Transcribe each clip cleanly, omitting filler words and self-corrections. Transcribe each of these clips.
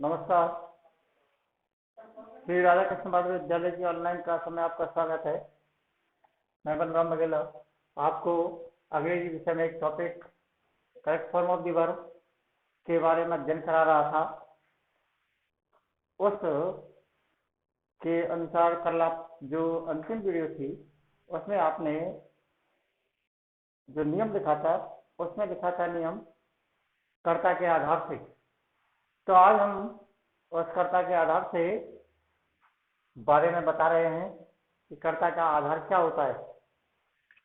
नमस्कार। श्री राधा कृष्ण भारती विद्यालय की ऑनलाइन क्लास में आपका स्वागत है। मैं बलराम बघेला आपको अंग्रेजी विषय में एक topic correct form of the verb के बारे में अध्ययन करा रहा था। उस के अनुसार कल आप जो अंतिम वीडियो थी उसमें आपने जो नियम लिखा था उसमें लिखा था नियम कर्ता के आधार से। तो आज हम उस कर्ता के आधार से बारे में बता रहे हैं कि कर्ता का आधार क्या होता है।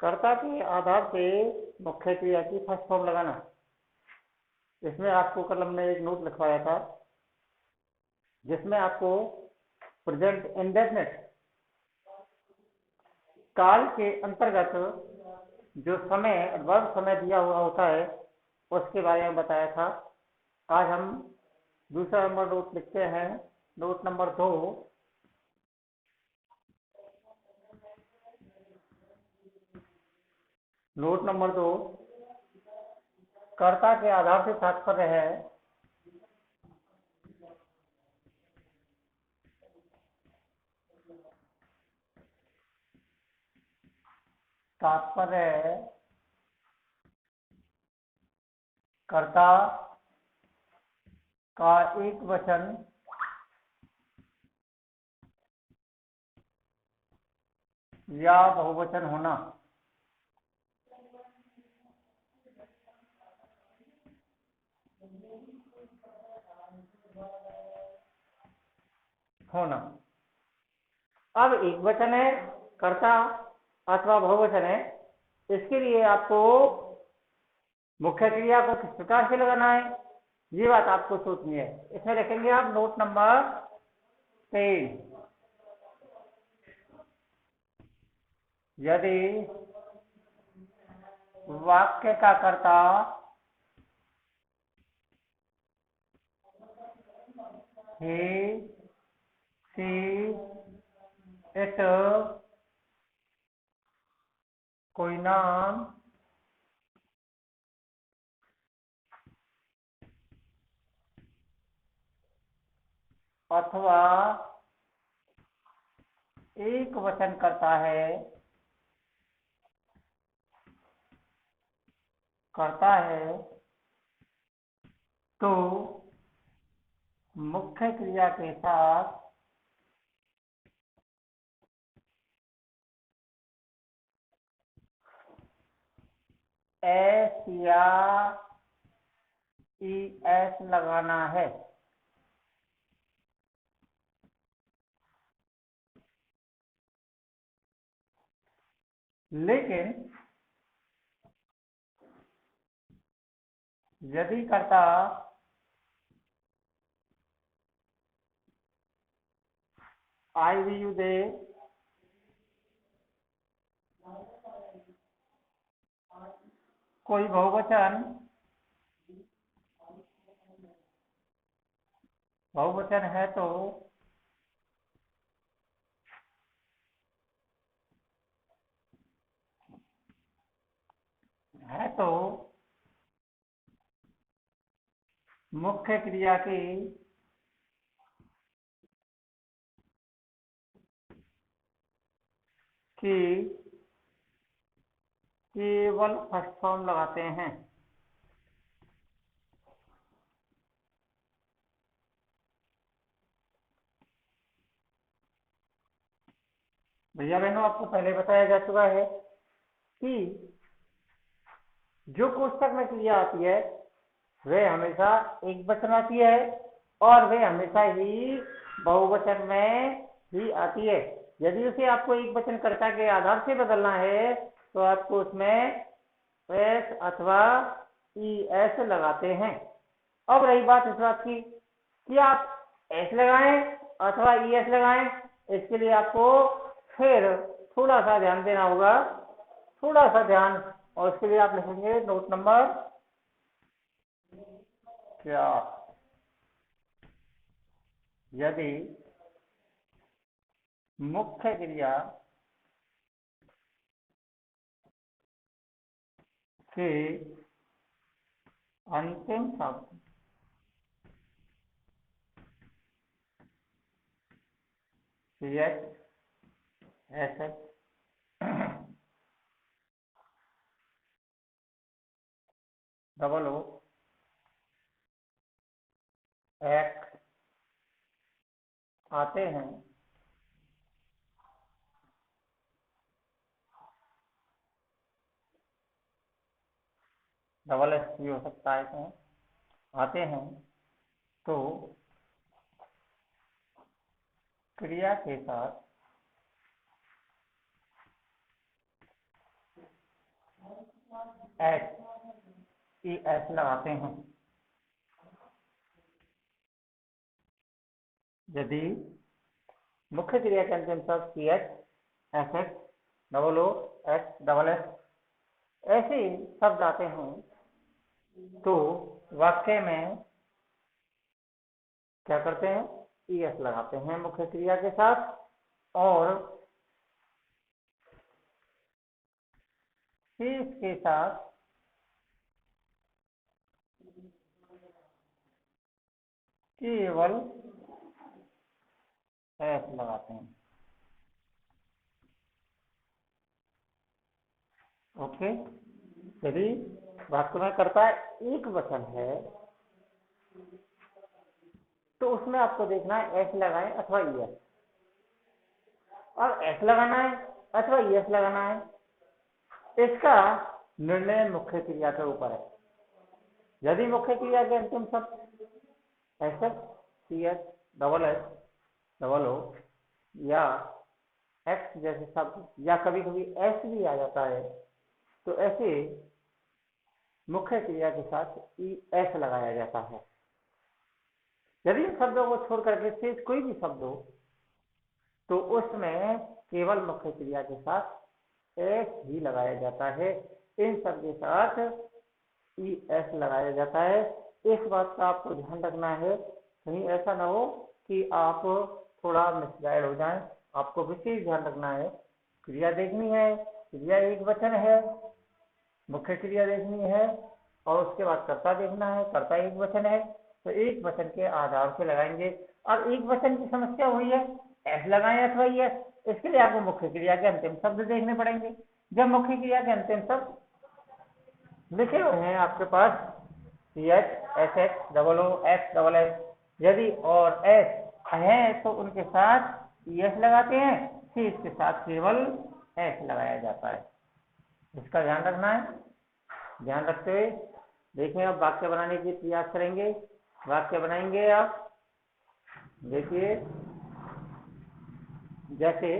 कर्ता के आधार से मुख्य क्रिया की फर्स्ट फॉर्म लगाना। इसमें आपको कल हमने एक नोट लिखवाया था जिसमें आपको प्रेजेंट इंडेफिनिट काल के अंतर्गत जो समय वर्ब समय दिया हुआ होता है उसके बारे में बताया था। आज हम दूसरा नंबर नोट लिखते हैं। Note number 2। नोट नंबर 2 कर्ता के आधार से तात्पर्य है कर्ता का एक वचन या बहुवचन होना। अब एक वचन है कर्ता अथवा बहुवचन है, इसके लिए आपको मुख्य क्रिया को किस प्रकार से लगाना है ये बात आपको सोचनी है। इसमें लिखेंगे आप नोट नंबर 3। यदि वाक्य का कर्ता he, she, it कोई नाम अथवा एक वचन करता है तो मुख्य क्रिया के साथ एस या ई एस लगाना है। लेकिन यदि कर्ता आई वी यू दे कोई बहुवचन है तो मुख्य क्रिया की केवल फर्स्ट फॉर्म लगाते हैं। भैया बहनों आपको पहले बताया जा चुका है कि जो कोष्ठक में क्रिया आती है वह हमेशा एक वचन आती है और वह हमेशा ही बहुवचन में ही आती है। यदि उसे आपको एक वचन कर्ता के आधार से बदलना है तो आपको उसमें एस अथवा ई एस लगाते हैं। अब रही बात इस बात की कि आप एस लगाएं अथवा ई एस लगाएं, इसके लिए आपको फिर थोड़ा सा ध्यान देना होगा, थोड़ा सा ध्यान। और इसके लिए आप लिखेंगे नोट नंबर क्या। यदि मुख्य क्रिया के अंतिम शब्द C H S H double O X आते हैं डबल एस भी हो सकता है इसमें, आते हैं तो क्रिया के साथ एच ई एस लगाते हैं। यदि मुख्य क्रिया के अंतिम शब्द C H S H double O H double S ऐसे शब्द आते हैं तो वाक्य में क्या करते हैं, ई एस लगाते हैं मुख्य क्रिया के साथ, और शेष के साथ केवल एस लगाते हैं। ओके, यदि वाक्य में कर्ता एक वचन है तो उसमें आपको देखना है एस लगाएं अथवा ई एस, और एस लगाना है अथवा ई एस लगाना है, इसका निर्णय मुख्य क्रिया के ऊपर है। यदि मुख्य क्रिया के अंतिम शब्द S H C H double S double O या एक्स जैसे शब्द या कभी कभी एस भी आ जाता है तो ऐसे मुख्य क्रिया के साथ ई एस लगाया जाता है। यदि इन शब्दों को छोड़ करके शेष कोई भी शब्द हो तो उसमें केवल मुख्य क्रिया के साथ एस ही लगाया जाता है। इन सब के साथ ई एस लगाया जाता है। इस बात का आपको ध्यान रखना है, कहीं ऐसा ना हो कि आप थोड़ा मिसगाइड हो जाएं। आपको विशेष ध्यान रखना है, क्रिया देखनी है, क्रिया एक वचन है, मुख्य क्रिया देखनी है, और उसके बाद कर्ता देखना है, कर्ता एक वचन है तो एक वचन के आधार से लगाएंगे। और एक वचन की समस्या हुई है एस लगाएं अथवा एस, इसके लिए आपको मुख्य क्रिया के अंतिम शब्द देखने पड़ेंगे। जब मुख्य क्रिया के अंतिम शब्द लिखे हुए हैं आपके पास C H S H double O X double S, यदि और एस है तो उनके साथ एस लगाते हैं, फिर इसके साथ केवल एस लगाया जाता है। इसका ध्यान रखना है। ध्यान रखते हुए देखिए, अब वाक्य बनाने की प्रयास करेंगे। वाक्य बनाएंगे आप, देखिए जैसे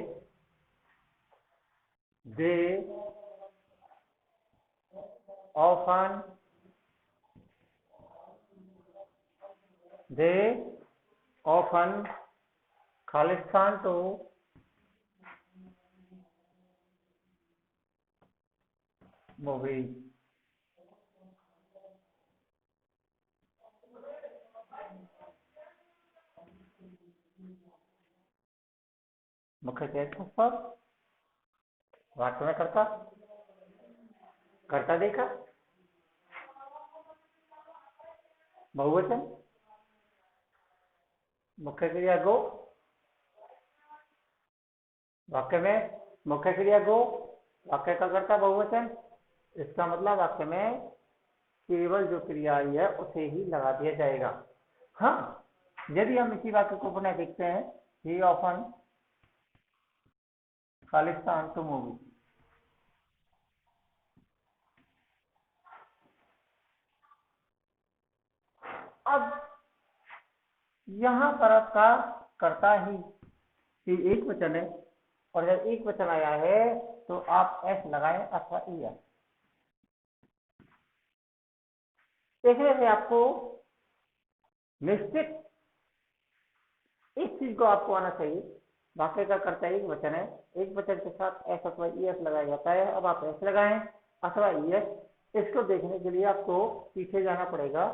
दे ऑफन दे ऑफन खालिस्तान टू मूवी। मुख्य क्रिया वाक्य में करता करता देखा बहुवचन, मुख्य क्रिया गो, वाक्य में मुख्य क्रिया गो, वाक्य का करता बहुवचन। इसका मतलब वाक्य में केवल जो क्रिया आई है उसे ही लगा दिया जाएगा। हाँ, यदि हम इसी वाक्य को पुनः देखते हैं, ही ऑफन खालिस्तान टू मूवी, अब यहां पर आपका करता ही एक वचन है, और जब एक वचन आया है तो आप एस लगाएं अथवा ई एस। देखने से आपको निश्चित इस चीज को आपको आना चाहिए, वाक्य का कर्ता एक वचन है, एक वचन के साथ एस अथवा ई एस लगाया जाता है। अब आप एस लगाएं अथवा ई एस, इसको देखने के लिए आपको पीछे जाना पड़ेगा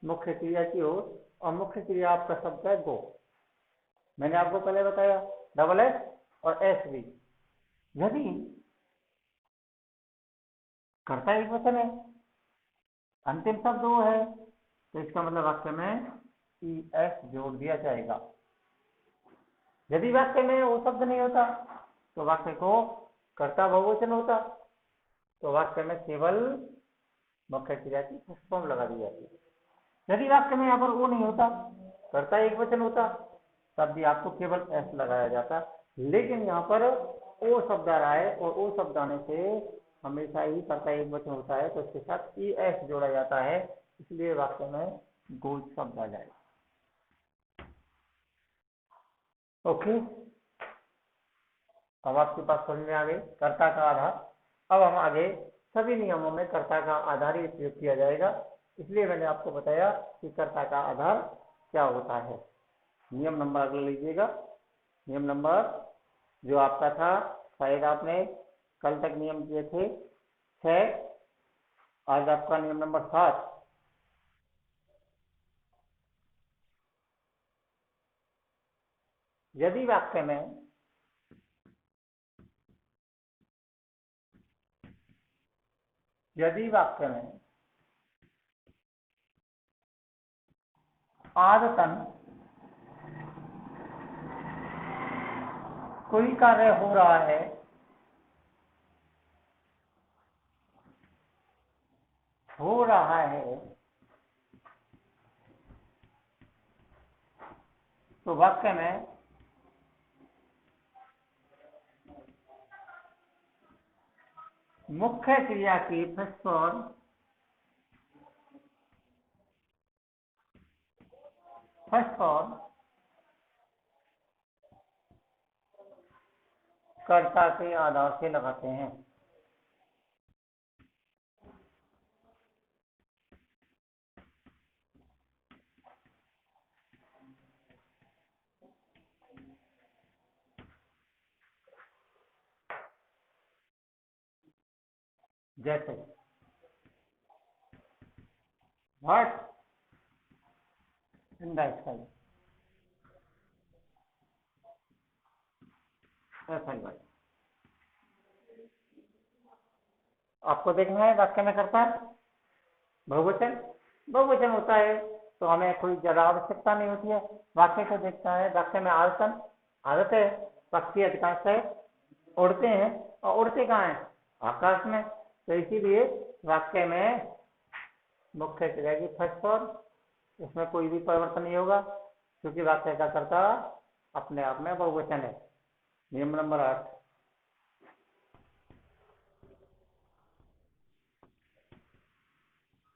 मुख्य क्रिया की ओर, और मुख्य क्रिया आपका शब्द है गो। मैंने आपको पहले बताया डबल एस और एस भी। यदि कर्ता एक वचन है, अंतिम शब्द वो है, तो इसका मतलब वाक्य में ई एस जोड़ दिया जाएगा। यदि वाक्य में वो शब्द नहीं होता तो वाक्य को कर्ता बहुवचन होता, तो वाक्य में केवल मुख्य क्रिया की फर्स्ट फॉर्म लगा दी जाती है। यदि वाक्य में यहाँ पर वो नहीं होता, कर्ता एक वचन होता, तब भी आपको केवल एस लगाया जाता। लेकिन यहाँ पर ओ शब्द आ रहा है और ओ शब्द आने से हमेशा ही कर्ता एक वचन होता है, तो इसके साथ ई एस जोड़ा जाता है, इसलिए वाक्य में गोज शब्द आ जाएगा। ओके, अब आपके पास समझ में आ गई कर्ता का आधार। अब हम आगे सभी नियमों में कर्ता का आधार ही प्रयोग किया जाएगा, इसलिए मैंने आपको बताया कि कर्ता का आधार क्या होता है। नियम नंबर अगला लीजिएगा। नियम नंबर जो आपका था, शायद आपने कल तक नियम किए थे 6, आज आपका नियम नंबर 7। यदि वाक्य में आदतन कोई कार्य हो रहा है तो वाक्य में मुख्य क्रिया की फर्स्ट फॉर्म कर्ता के आधार से लगाते हैं। जैसे व्हाट इन द स्काई, भाई आपको देखना है वाक्य में कर्ता बहुवचन बहुवचन होता है, तो हमें कोई ज्यादा आवश्यकता नहीं होती है। वाक्य को देखता है, वाक्य में आदतन आदत है, पक्षी अधिकांश है उड़ते हैं, और उड़ते कहाँ हैं? आकाश में। तो इसीलिए वाक्य में मुख्य क्रिया की फर्स्ट फॉर्म, इसमें कोई भी परिवर्तन नहीं होगा, क्योंकि वाक्य का कर्ता अपने आप में बहुवचन है। नियम नंबर 8,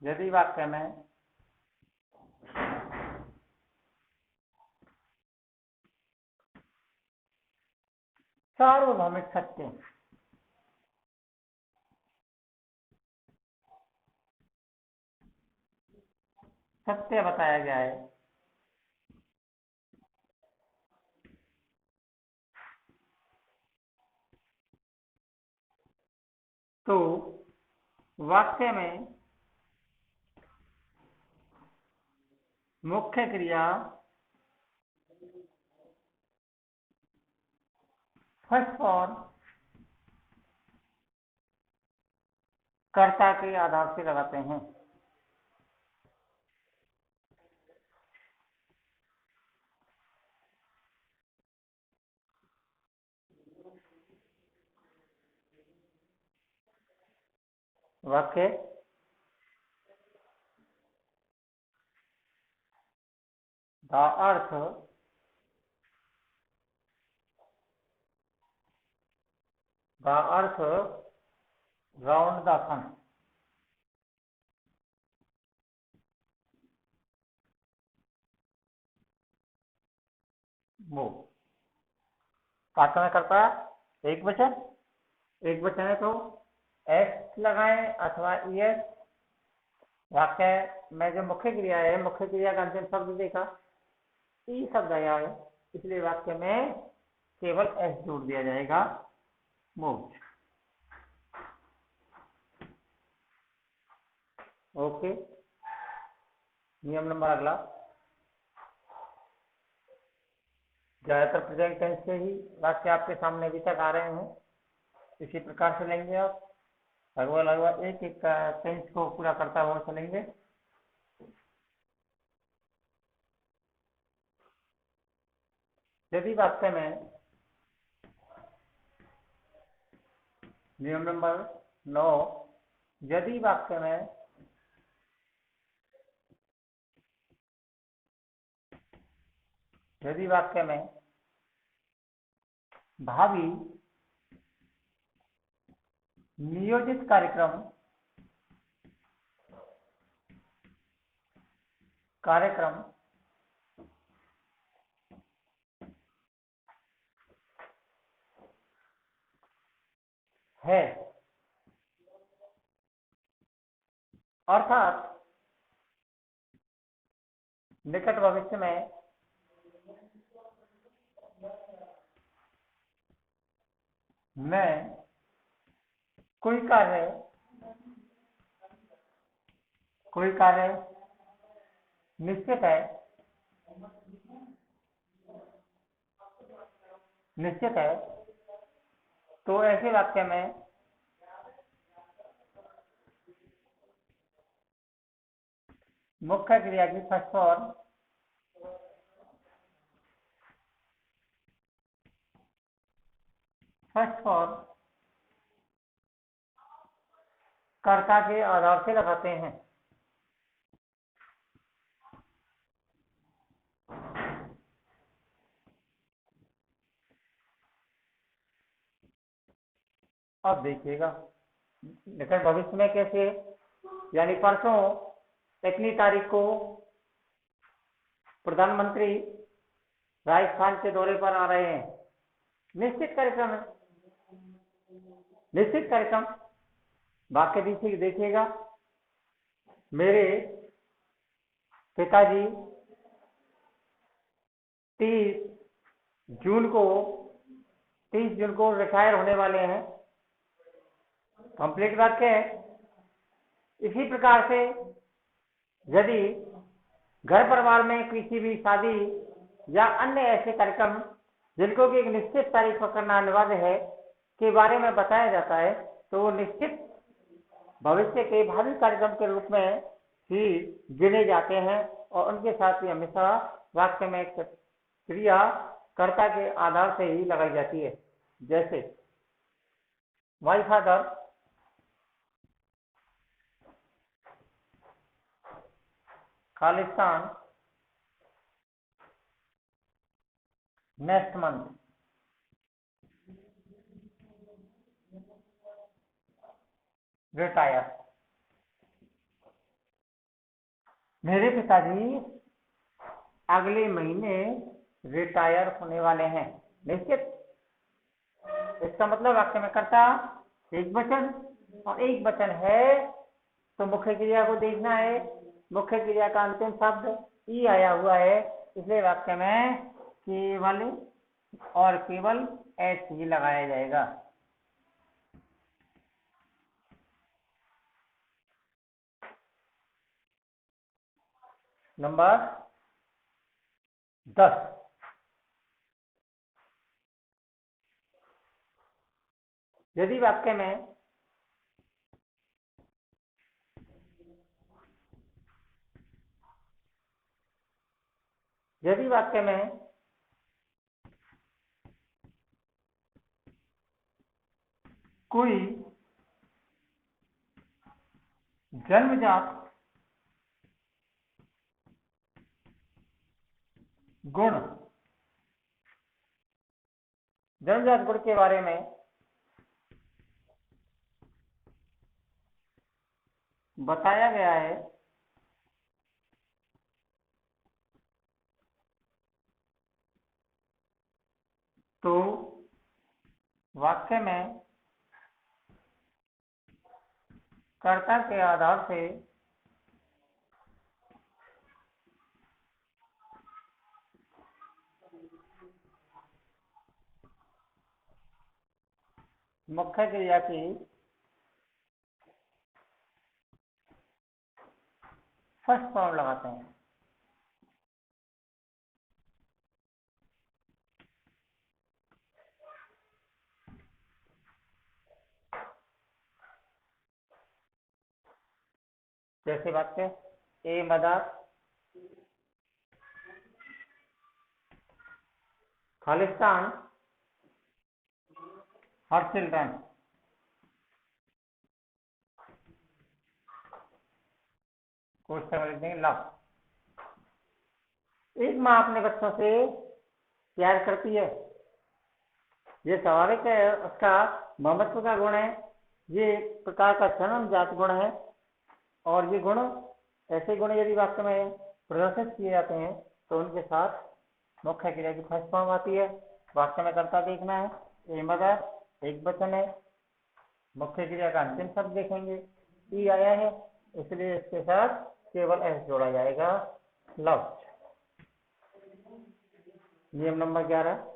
यदि वाक्य में सार्वभौमिक सत्य बताया गया है, तो वाक्य में मुख्य क्रिया फर्स्ट फॉर्म कर्ता के आधार से लगाते हैं। वाक्य द अर्थ राउंड द सन, वो वाक्य में करता एक वचन है तो एस लगाएं अथवा एस। वाक्य में जो मुख्य क्रिया है, मुख्य क्रिया का अंतिम शब्द देखा ई शब्द आया है, इसलिए वाक्य में केवल एस जोड़ दिया जाएगा, मूव। ओके, नियम नंबर अगला, ज्यादातर प्रेजेंट टेंस से ही वाक्य आपके सामने अभी तक आ रहे हैं, इसी प्रकार से लेंगे आप, लगभग एक एक टेंस को पूरा करता हुआ चलेंगे। यदि वाक्य में नियम नंबर 9, यदि वाक्य में भावी नियोजित कार्यक्रम है, अर्थात निकट भविष्य में मैं कोई कार्य निश्चित है, तो ऐसे वाक्य में मुख्य क्रिया की फर्स्ट फॉर्म कर्ता के आधार से लगाते हैं। अब देखिएगा निकट भविष्य में कैसे, यानी परसों इतनी तारीख को प्रधानमंत्री राजस्थान के दौरे पर आ रहे हैं। निश्चित कार्यक्रम है, निश्चित कार्यक्रम। वाक्य देखिएगा, मेरे पिताजी 30 जून को रिटायर होने वाले हैं। कंप्लीट वाक्य है। इसी प्रकार से यदि घर परिवार में किसी भी शादी या अन्य ऐसे कार्यक्रम जिनको कि एक निश्चित तारीख पर करना अनिवार्य है के बारे में बताया जाता है, तो वो निश्चित भविष्य के भावी कार्यक्रम के रूप में ही गिने जाते हैं और उनके साथ ही हमेशा वाक्य में क्रिया कर्ता के आधार से ही लगाई जाती है। जैसे my father Khalistan next month, retire. मेरे पिताजी अगले महीने रिटायर होने वाले हैं। निश्चित, इसका मतलब वाक्य में कर्ता एक वचन और एक वचन है, तो मुख्य क्रिया को देखना है। मुख्य क्रिया का अंतिम शब्द ई आया हुआ है, इसलिए वाक्य में केवल और केवल एच ही लगाया जाएगा। नंबर 10, यदि वाक्य में कोई जन्मजात गुण के बारे में बताया गया है, तो वाक्य में कर्ता के आधार से मुख्य क्रिया की फर्स्ट फॉर्म लगाते हैं। जैसे वाक्य a mother Khalistan her children. Question लिख देंगे लव। एक माँ अपने बच्चों से प्यार करती है, ये स्वाभाविक है, उसका ममत्व का गुण है, ये एक प्रकार का जन्मजात गुण है। और ये गुण, ऐसे गुण यदि वाक्य में प्रदर्शित किए जाते हैं तो उनके साथ मुख्य क्रिया की फर्स्ट फॉर्म आती है। वाक्य में कर्ता देखना है, ए मदर एक वचन है, मुख्य क्रिया का अंतिम शब्द देखेंगे, ई आया है, इसलिए इसके साथ केवल एस जोड़ा जाएगा, लव। नियम नंबर 11,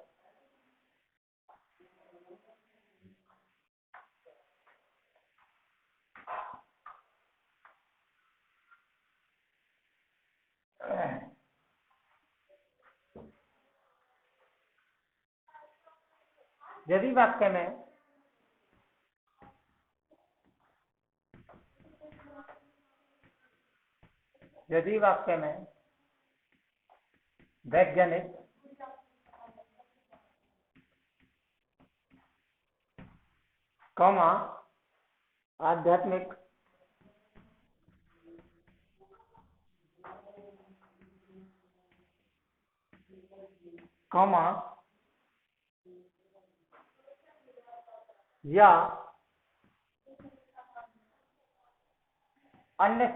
यदि वाक्य में वैज्ञानिक कॉमा आध्यात्मिक कॉमा या अन्य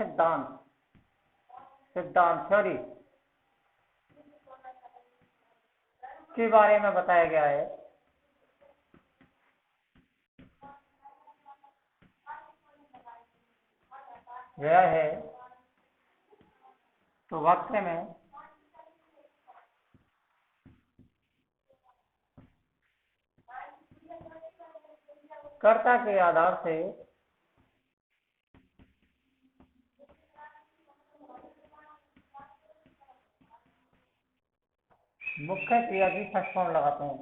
सिद्धांत थ्योरी के बारे में बताया गया है तो वाक्य में कर्ता के आधार से मुख्य क्रिया की फर्स्ट फॉर्म लगाते हैं।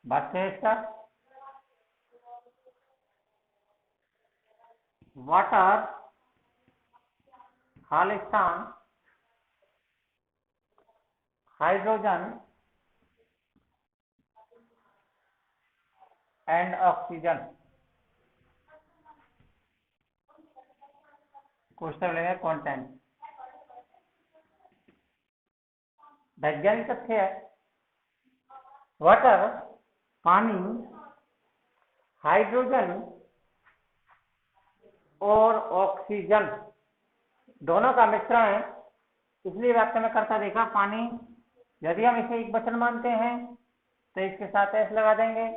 वाक्य है इसका, water Khalistan hydrogen and oxygen. Question लेंगे कंटेंट। वैज्ञानिक तथ्य है, वाटर पानी, हाइड्रोजन और ऑक्सीजन दोनों का मिश्रण है, इसलिए वाक्य में कर्ता देखा पानी। यदि हम इसे एक वचन मानते हैं तो इसके साथ एस लगा देंगे,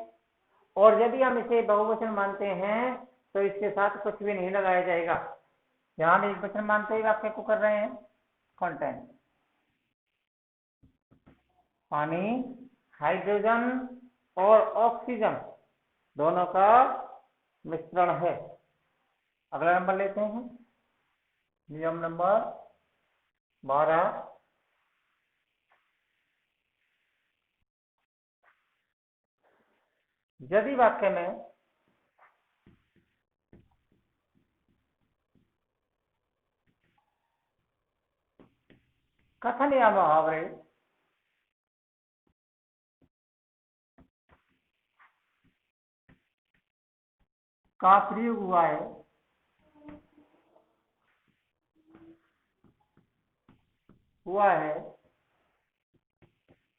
और यदि हम इसे बहुवचन मानते हैं तो इसके साथ कुछ भी नहीं लगाया जाएगा। यहां हम एक वचन मानते ही वाक्य को कर रहे हैं कंटेंट। पानी, हाइड्रोजन और ऑक्सीजन दोनों का मिश्रण है। अगला नंबर लेते हैं, नियम नंबर 12, यदि वाक्य में कथन या मुहावरे का प्रयोग हुआ है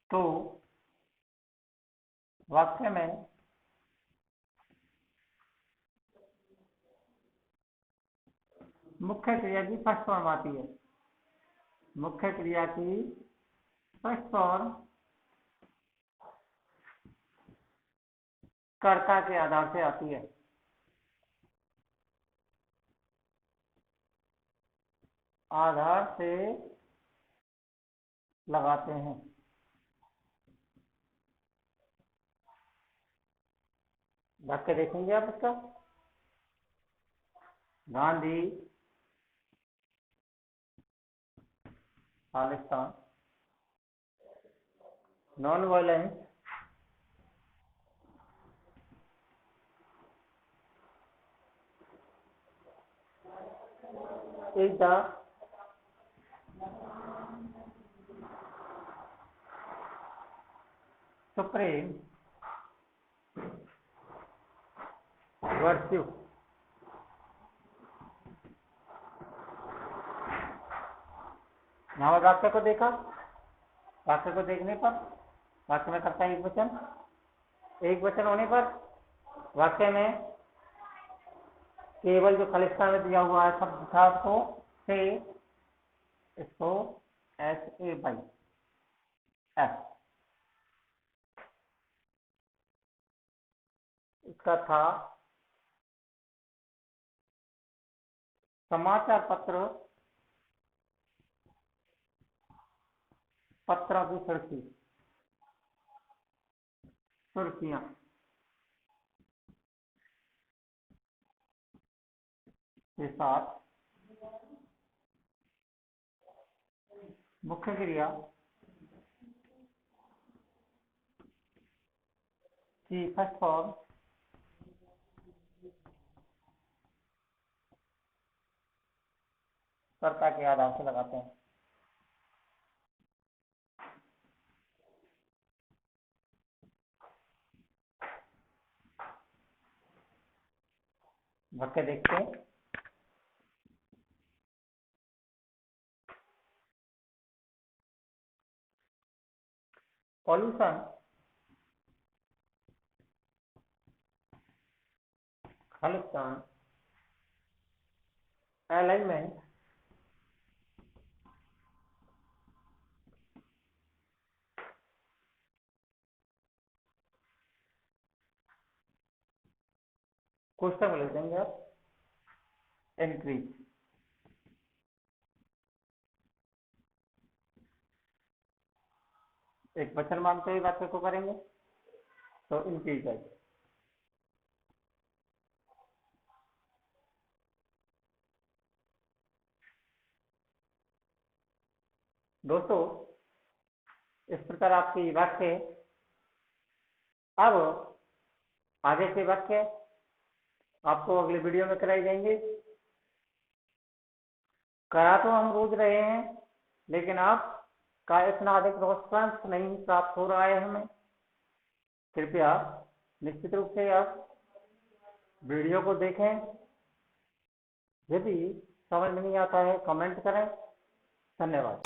तो वाक्य में मुख्य क्रिया की फर्स्ट फॉर्म आती है। मुख्य क्रिया की फर्स्ट फॉर्म कर्ता के आधार से आती है। आधार से लगाते हैं। वाक्य देखेंगे आप इसका, Gandhi Khalistan non violence is the supreme virtue. यहाँ वाक्य को देखा, वाक्य को देखने पर वाक्य में करता है एक वचन, एक वचन होने पर वाक्य में केवल जो खालिस्तान में दिया हुआ है शब्द था उसको से, इसको SAY-F इसका था समाचार पत्र, पत्रों की सुर्खियां के साथ मुख्य क्रिया की फर्स्ट फॉर्म कर्ता के आधार से लगाते हैं। वाक्य देखते हैं। पॉल्यूशन, खालिस्तान, अलाइनमेंट, क्वेश्चन में लिख देंगे आप इंक्रीज। एक वचन मानते हुए वाक्य को करेंगे तो इंक्रीज है। दोस्तों इस प्रकार आपकी वाक्य, अब आगे के वाक्य आपको अगले वीडियो में कराई जाएंगे। करा तो हम रोज रहे हैं, लेकिन आपका इतना अधिक रिस्पॉन्स नहीं प्राप्त हो रहा है हमें। कृपया निश्चित रूप से आप वीडियो को देखें। यदि समझ में नहीं आता है कमेंट करें। धन्यवाद।